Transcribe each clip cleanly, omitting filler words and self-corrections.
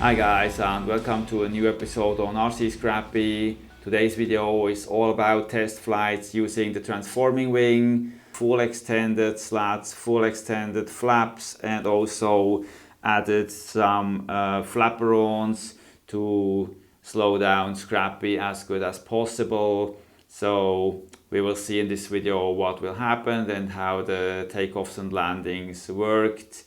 Hi guys, and welcome to a new episode on RC Scrappy. Today's video is all about test flights using the transforming wing, full extended slats, full extended flaps, and also added some flaperons to slow down Scrappy as good as possible. So we will see in this video what will happen and how the takeoffs and landings worked.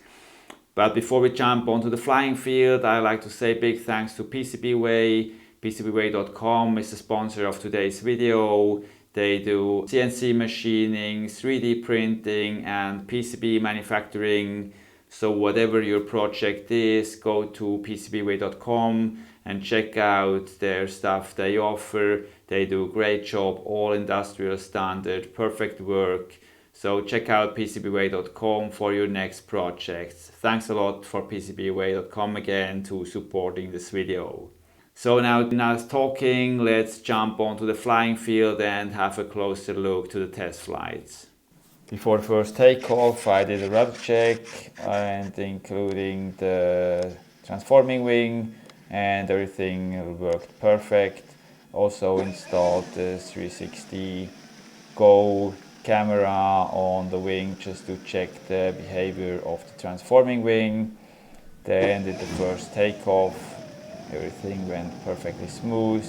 But before we jump onto the flying field, I'd like to say big thanks to PCBWay. PCBWay.com is the sponsor of today's video. They do CNC machining, 3D printing, and PCB manufacturing. So whatever your project is, go to PCBWay.com and check out their stuff they offer. They do a great job, all industrial standard, perfect work. So check out PCBWay.com for your next projects. Thanks a lot for PCBWay.com again to supporting this video. So now talking, let's jump onto the flying field and have a closer look to the test flights. Before the first takeoff, I did a rudder check and including the transforming wing, and everything worked perfect. Also installed the 360 Go camera on the wing just to check the behavior of the transforming wing. Then did the first takeoff. Everything went perfectly smooth,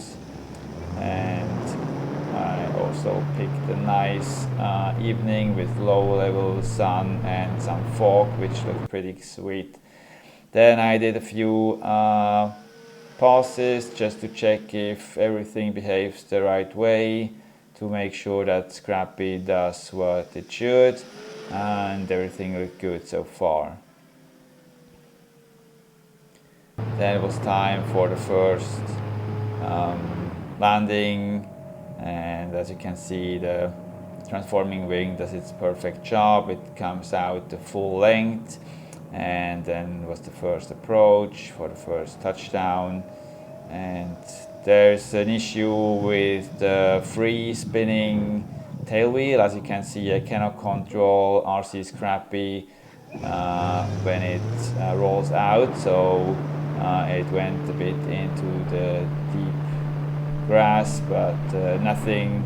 and I also picked a nice evening with low level sun and some fog, which looked pretty sweet. Then I did a few passes just to check if everything behaves the right way, to make sure that Scrappy does what it should, and everything looked good so far. Then it was time for the first landing, and as you can see, the transforming wing does its perfect job. It comes out the full length, and then was the first approach for the first touchdown. And there's an issue with the free spinning tail wheel. As you can see, I cannot control RC Scrappy when it rolls out, so it went a bit into the deep grass, but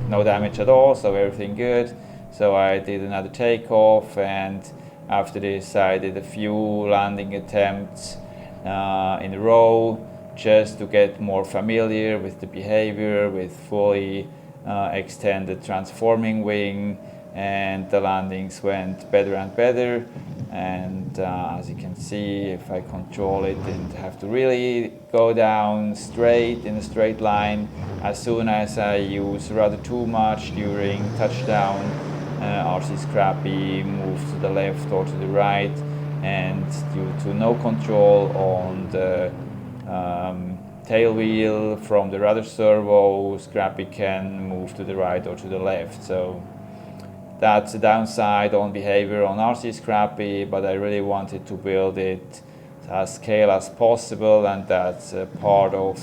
no damage at all, so everything good. So I did another takeoff, and after this I did a few landing attempts in a row, just to get more familiar with the behavior with fully extended transforming wing, and the landings went better and better. And as you can see, if I control it, didn't have to really go down straight in a straight line. As soon as I use rudder too much during touchdown, RC Scrappy moves to the left or to the right, and due to no control on the tail wheel from the rudder servo, Scrappy can move to the right or to the left. So that's a downside on behavior on RC Scrappy, but I really wanted to build it as scale as possible, and that's a part of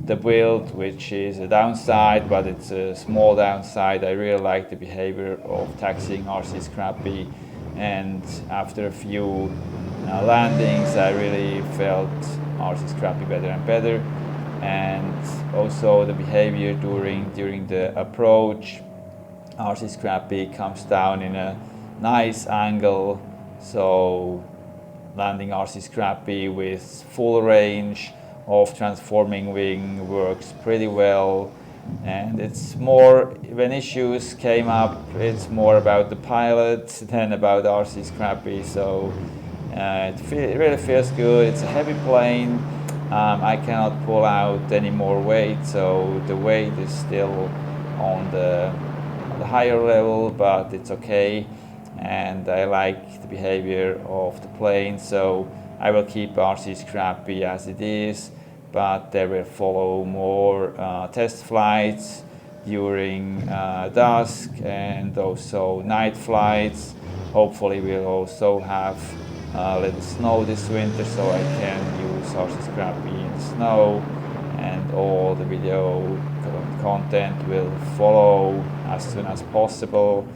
the build, which is a downside, but it's a small downside. I really like the behavior of taxiing RC Scrappy, and after a few landings I really felt RC Scrappy better and better. And also the behavior during the approach, RC Scrappy comes down in a nice angle, so landing RC Scrappy with full range of transforming wing works pretty well. And it's more, when issues came up, it's more about the pilot than about RC Scrappy. So it really feels good. It's a heavy plane. I cannot pull out any more weight, so the weight is still on the higher level, but it's okay. And I like the behavior of the plane, so I will keep RC Scrappy as it is, but there will follow more test flights during dusk and also night flights. Hopefully we'll also have a little snow this winter, so I can use RC Scrappy in the snow, and all the video content will follow as soon as possible.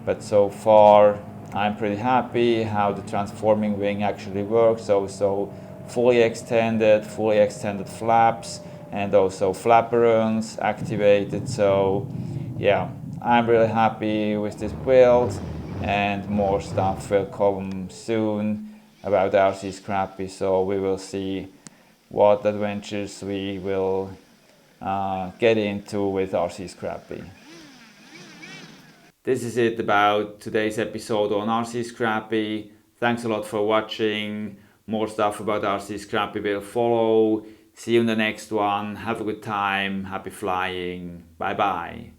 But so far I'm pretty happy how the transforming wing actually works. Also fully extended flaps, and also flaperons activated. So yeah, I'm really happy with this build, and more stuff will come soon about RC Scrappy, so we will see what adventures we will get into with RC Scrappy. This is it about today's episode on RC Scrappy. Thanks a lot for watching. More stuff about RC Scrappy will follow. See you in the next one. Have a good time. Happy flying. Bye bye.